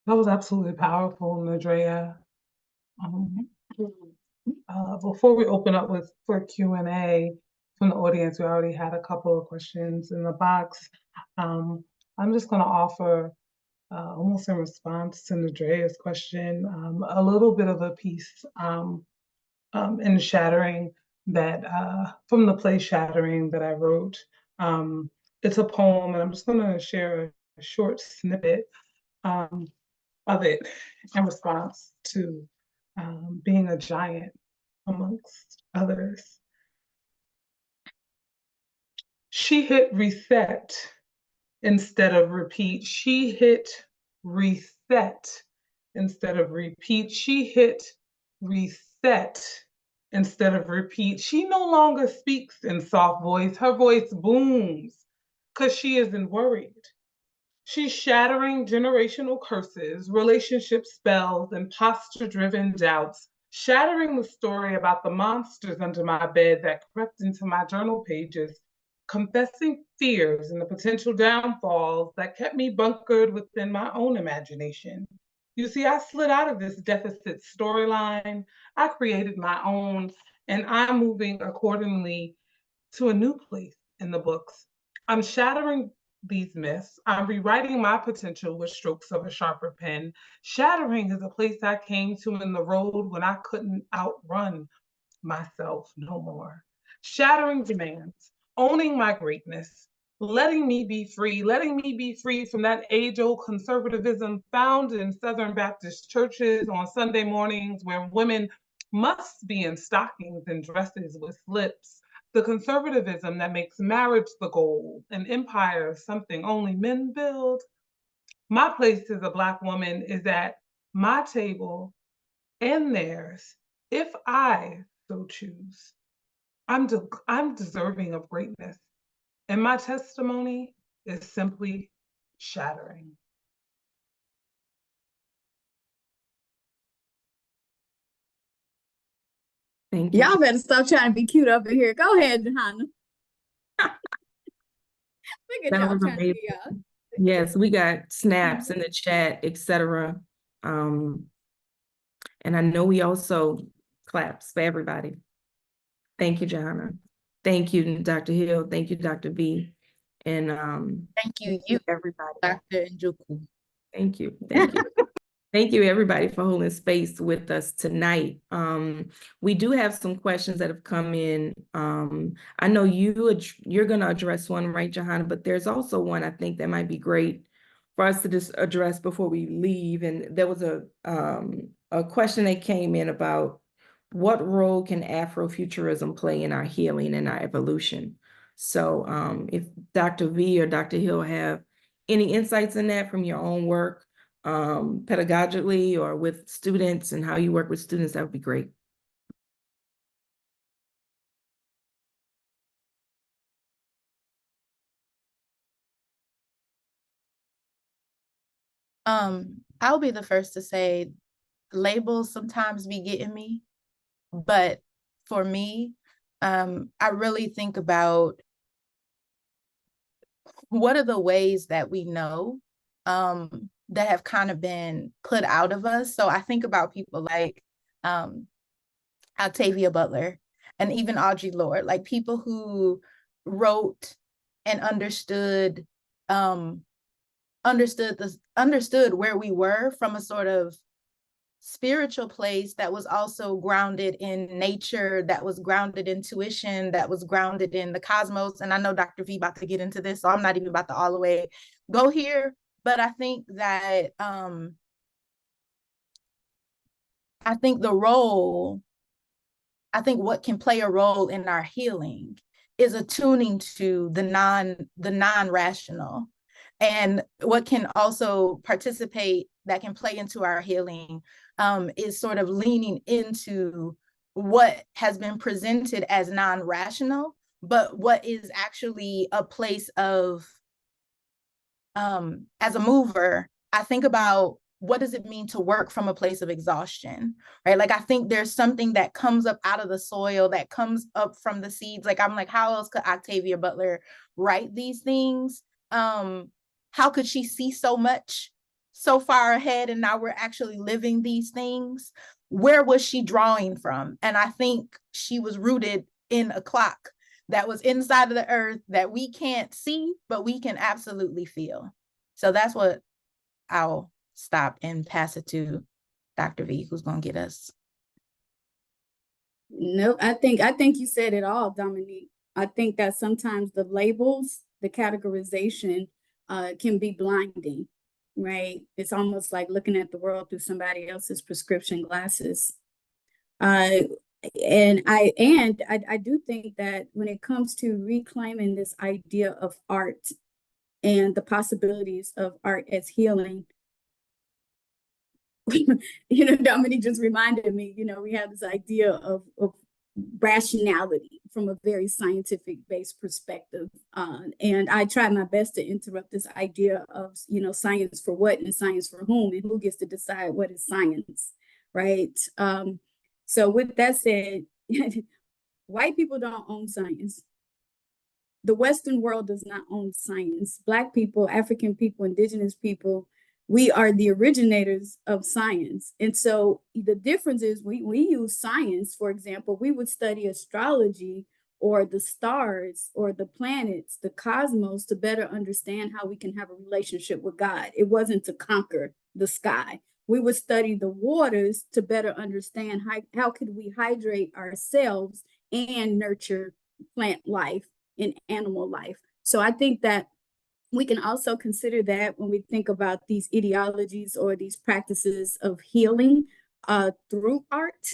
That was absolutely powerful, Nadrea. Before we open up for Q&A from the audience, we already had a couple of questions in the box. I'm just going to offer, almost in response to Nadrea's question, a little bit of a piece in Shattering that from the play Shattering that I wrote. It's a poem, and I'm just going to share a short snippet of it in response to being a giant amongst others. She hit reset instead of repeat. She hit reset instead of repeat. She hit reset instead of repeat. She no longer speaks in soft voice. Her voice booms because she isn't worried. She's shattering generational curses, relationship spells, and posture-driven doubts, shattering the story about the monsters under my bed that crept into my journal pages, confessing fears and the potential downfalls that kept me bunkered within my own imagination. You see, I slid out of this deficit storyline. I created my own, and I'm moving accordingly to a new place in the books. I'm shattering these myths. I'm rewriting my potential with strokes of a sharper pen. Shattering is a place I came to in the road when I couldn't outrun myself no more. Shattering demands, owning my greatness, letting me be free from that age-old conservatism found in Southern Baptist churches on Sunday mornings where women must be in stockings and dresses with slips. The conservatism that makes marriage the goal and empire something only men build. My place as a Black woman is at my table and theirs, if I so choose. I'm deserving of greatness, and my testimony is simply shattering. Thank you. Y'all better stop trying to be cute up in here. Go ahead, Johanna. Look at That y'all was trying to amazing. be y'all. Yes, we got snaps in the chat, etc. And I know we also claps for everybody. Thank you, Johanna. Thank you, Dr. Hill. Thank you, Dr. V. And Thank you, everybody. Dr. Njoku. Thank you. Thank you. Thank you, everybody, for holding space with us tonight. We do have some questions that have come in. I know you're going to address one, right, Johanna? But there's also one I think that might be great for us to just address before we leave. And there was a question that came in about what role can Afrofuturism play in our healing and our evolution? So if Dr. V or Dr. Hill have any insights in that from your own work, pedagogically or with students and how you work with students, that would be great. I'll be the first to say labels sometimes be getting me, but for me, I really think about what are the ways that we know that have kind of been put out of us. So I think about people like Octavia Butler and even Audre Lorde, like people who wrote and understood where we were from a sort of spiritual place that was also grounded in nature, that was grounded in intuition, that was grounded in the cosmos. And I know Dr. V about to get into this, so I'm not even about to all the way go here, but I think that what can play a role in our healing is attuning to the non-rational. And what can also participate that can play into our healing is sort of leaning into what has been presented as non-rational, but what is actually a place of, as a mover, I think about what does it mean to work from a place of exhaustion, right? Like, I think there's something that comes up out of the soil, that comes up from the seeds. Like, I'm like, how else could Octavia Butler write these things? How could she see so much so far ahead and now we're actually living these things? Where was she drawing from? And I think she was rooted in a clock that was inside of the earth that we can't see, but we can absolutely feel. So that's what I'll stop and pass it to Dr. V, who's going to get us. Nope, I think you said it all, Dominique. I think that sometimes the labels, the categorization can be blinding, right? It's almost like looking at the world through somebody else's prescription glasses. And I do think that when it comes to reclaiming this idea of art and the possibilities of art as healing, Dominique just reminded me, we have this idea of rationality from a very scientific based perspective. And I try my best to interrupt this idea of, science for what and science for whom, and who gets to decide what is science, right? So with that said, white people don't own science. The Western world does not own science. Black people, African people, indigenous people, we are the originators of science. And so the difference is we use science. For example, we would study astrology or the stars or the planets, the cosmos, to better understand how we can have a relationship with God. It wasn't to conquer the sky. We would study the waters to better understand how could we hydrate ourselves and nurture plant life and animal life. So I think that we can also consider that when we think about these ideologies or these practices of healing through art.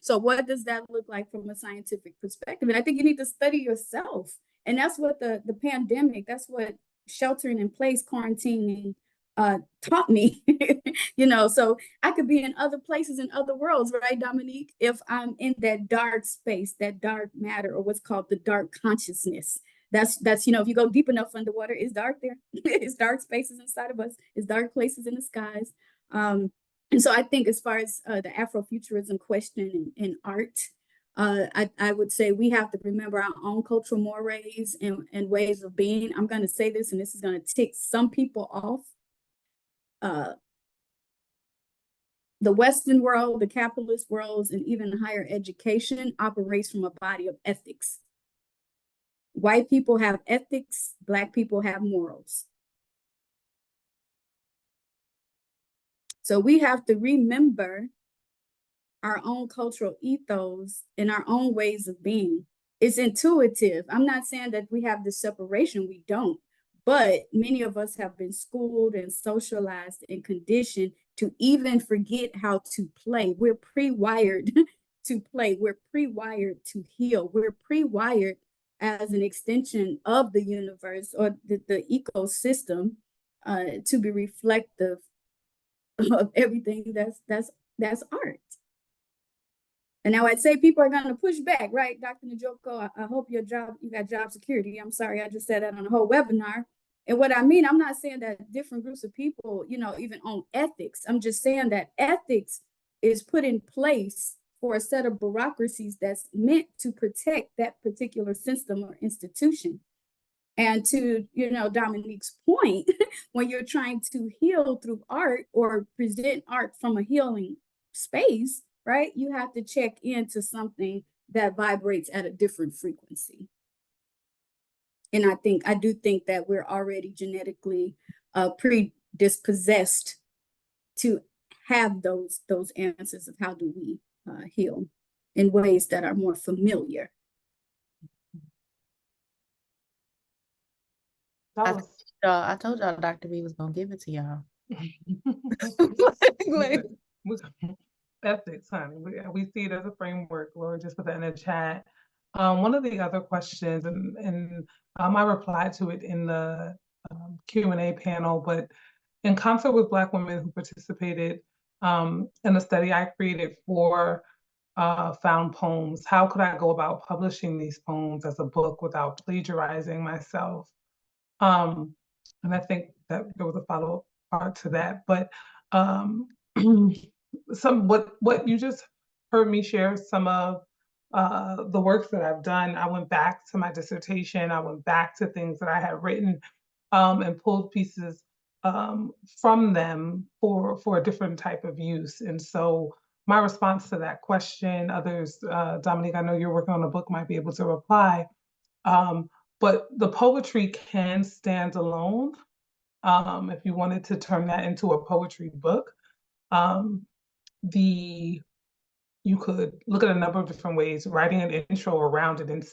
So what does that look like from a scientific perspective? And I think you need to study yourself. And that's what the pandemic, that's what sheltering in place, quarantining taught me. So I could be in other places, in other worlds, right, Dominique? If I'm in that dark space, that dark matter, or what's called the dark consciousness. That's if you go deep enough underwater, it's dark there. It's dark spaces inside of us. It's dark places in the skies. And so I think as far as the Afrofuturism question in art, I would say we have to remember our own cultural mores and ways of being. I'm going to say this, and this is going to tick some people off. The Western world, the capitalist worlds, and even higher education operates from a body of ethics. White people have ethics, Black people have morals. So we have to remember our own cultural ethos and our own ways of being. It's intuitive. I'm not saying that we have this separation, we don't. But many of us have been schooled and socialized and conditioned to even forget how to play. We're pre-wired to play. We're pre-wired to heal. We're pre-wired as an extension of the universe or the ecosystem to be reflective of everything that's art. And now I'd say people are going to push back, right? Dr. Njoku, I hope you got job security. I'm sorry, I just said that on the whole webinar. And what I mean, I'm not saying that different groups of people, even own ethics. I'm just saying that ethics is put in place for a set of bureaucracies that's meant to protect that particular system or institution. And to, Dominique's point, when you're trying to heal through art or present art from a healing space, right? You have to check into something that vibrates at a different frequency. And I do think that we're already genetically predispossessed to have those answers of how do we heal in ways that are more familiar. I told y'all Dr. B was gonna give it to y'all. Ethics, honey. We see it as a framework. Laura just put that in the chat. One of the other questions, and I replied to it in the Q&A panel, but in concert with Black women who participated in a study I created for found poems, how could I go about publishing these poems as a book without plagiarizing myself? And I think that there was a follow-up part to that, but what you just heard me share some of the works that I've done. I went back to my dissertation. I went back to things that I had written and pulled pieces from them for a different type of use. And so my response to that question, others, Dominique, I know you're working on a book, might be able to reply. But the poetry can stand alone if you wanted to turn that into a poetry book. You could look at a number of different ways, writing an intro around it and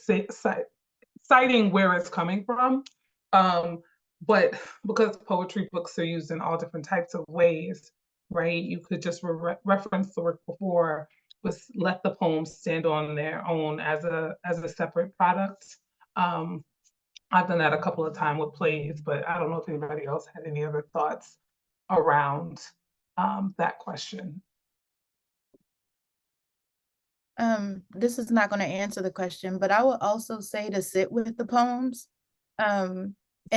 citing where it's coming from. But because poetry books are used in all different types of ways, right? You could just reference the work before, but let the poems stand on their own as a separate product. I've done that a couple of times with plays, but I don't know if anybody else had any other thoughts around that question. This is not going to answer the question, but I would also say to sit with the poems and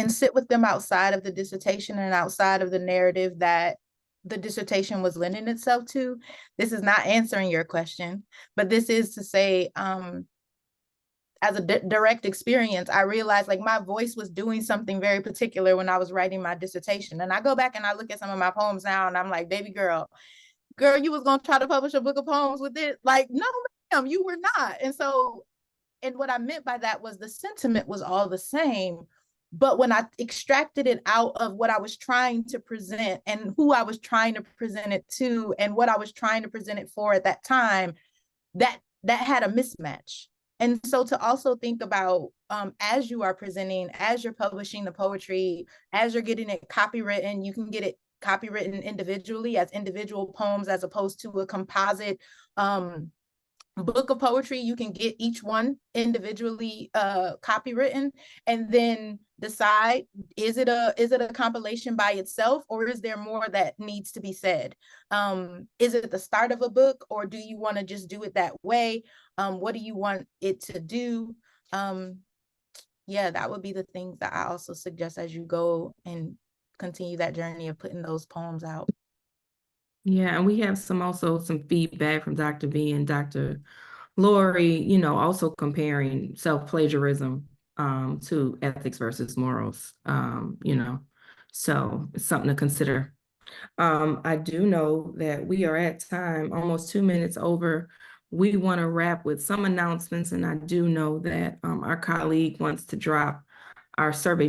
sit with them outside of the dissertation and outside of the narrative that the dissertation was lending itself to. This is not answering your question, but this is to say, as a direct experience, I realized like my voice was doing something very particular when I was writing my dissertation. And I go back and I look at some of my poems now and I'm like, baby girl, you was going to try to publish a book of poems with it? Like, no, ma'am, you were not. And so, and what I meant by that was the sentiment was all the same. But when I extracted it out of what I was trying to present and who I was trying to present it to and what I was trying to present it for at that time, that had a mismatch. And so to also think about as you are presenting, as you're publishing the poetry, as you're getting it copywritten, you can get it copywritten individually as individual poems as opposed to a composite book of poetry. You can get each one individually copywritten and then decide, is it a compilation by itself, or is there more that needs to be said? Is it the start of a book, or do you want to just do it that way? What do you want it to do? Yeah, that would be the things that I also suggest as you go and continue that journey of putting those poems out. Yeah, and we have also some feedback from Dr. V and Dr. Lori, also comparing self-plagiarism to ethics versus morals, so it's something to consider. I do know that we are at time, almost 2 minutes over. We want to wrap with some announcements, and I do know that our colleague wants to drop our survey.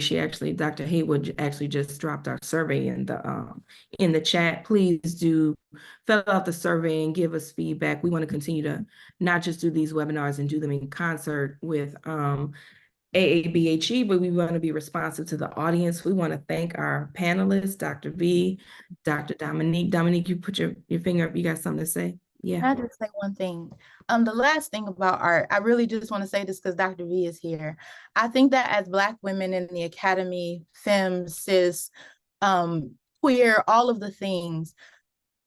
Dr. Haywood actually just dropped our survey in the chat. Please do fill out the survey and give us feedback. We want to continue to not just do these webinars and do them in concert with AABHE, but we want to be responsive to the audience. We want to thank our panelists, Dr. V, Dr. Dominique. Dominique, you put your finger up. You got something to say? Yeah. Can I just say one thing? The last thing about art, I really just want to say this because Dr. V is here. I think that as Black women in the academy, femme, cis, queer, all of the things.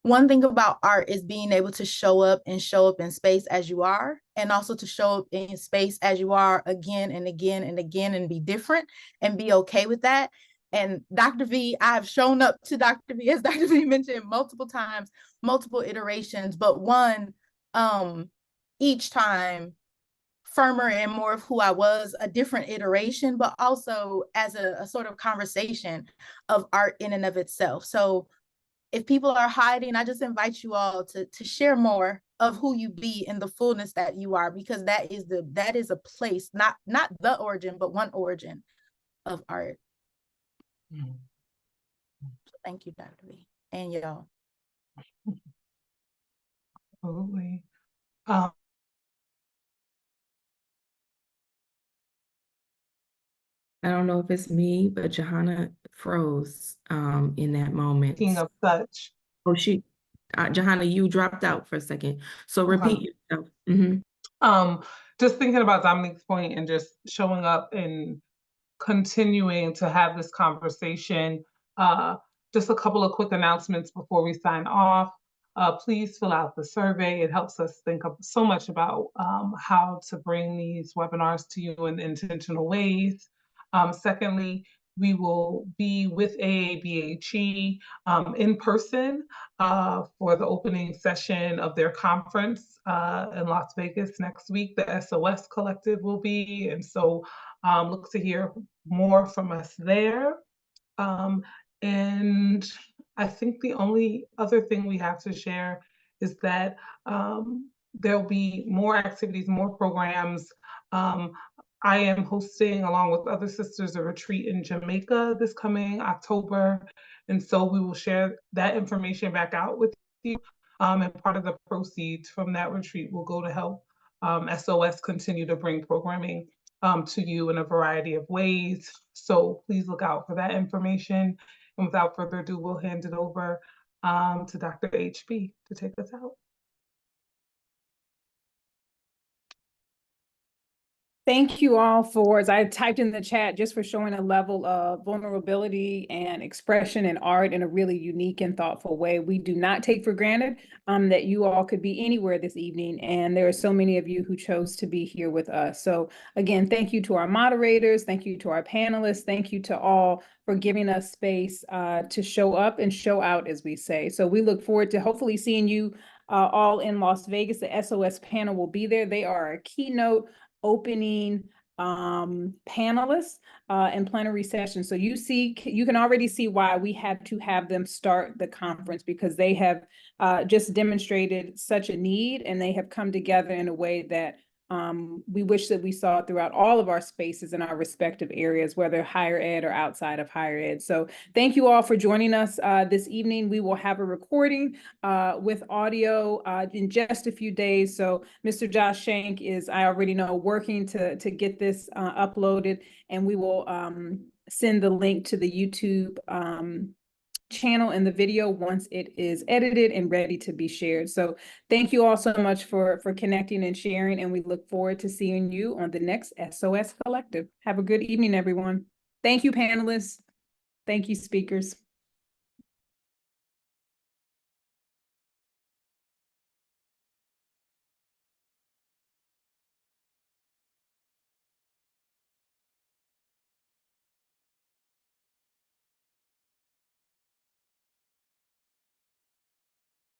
One thing about art is being able to show up in space as you are, and also to show up in space as you are again and again and again, and be different and be okay with that. And Dr. V, I've shown up to Dr. V, as Dr. V mentioned, multiple times, multiple iterations, but one, each time firmer and more of who I was, a different iteration, but also as a sort of conversation of art in and of itself. So if people are hiding, I just invite you all to share more of who you be in the fullness that you are, because that is a place, not the origin, but one origin of art. Mm. So thank you, Dr. V, and y'all. Absolutely. I don't know if it's me, but Johanna froze in that moment. Speaking of such. Oh, Johanna, you dropped out for a second. So repeat yourself. Just thinking about Dominique's point and just showing up and continuing to have this conversation. Just a couple of quick announcements before we sign off. Please fill out the survey. It helps us think of so much about how to bring these webinars to you in intentional ways. Secondly, we will be with AABHE in person for the opening session of their conference in Las Vegas next week. The SOS Collective will be, and so look to hear more from us there. And I think the only other thing we have to share is that there'll be more activities, more programs. I am hosting, along with other sisters, a retreat in Jamaica this coming October. And so we will share that information back out with you. And part of the proceeds from that retreat will go to help SOS continue to bring programming to you in a variety of ways. So please look out for that information. And without further ado, we'll hand it over to Dr. HB to take us out. Thank you all for, as I typed in the chat, just for showing a level of vulnerability and expression in art in a really unique and thoughtful way. We do not take for granted that you all could be anywhere this evening, and there are so many of you who chose to be here with us. So again, thank you to our moderators, thank you to our panelists, thank you to all for giving us space to show up and show out, as we say. So we look forward to hopefully seeing you all in Las Vegas. The SOS panel will be there. They are a keynote opening panelists and plenary sessions. So you can already see why we had to have them start the conference, because they have just demonstrated such a need, and they have come together in a way that we wish that we saw throughout all of our spaces in our respective areas, whether higher ed or outside of higher ed. So thank you all for joining us this evening. We will have a recording with audio in just a few days. So Mr. Josh Shank is, I already know, working to get this uploaded, and we will send the link to the YouTube channel and the video once it is edited and ready to be shared. So thank you all so much for connecting and sharing, and we look forward to seeing you on the next SOS Collective. Have a good evening, everyone. Thank you, panelists. Thank you, speakers.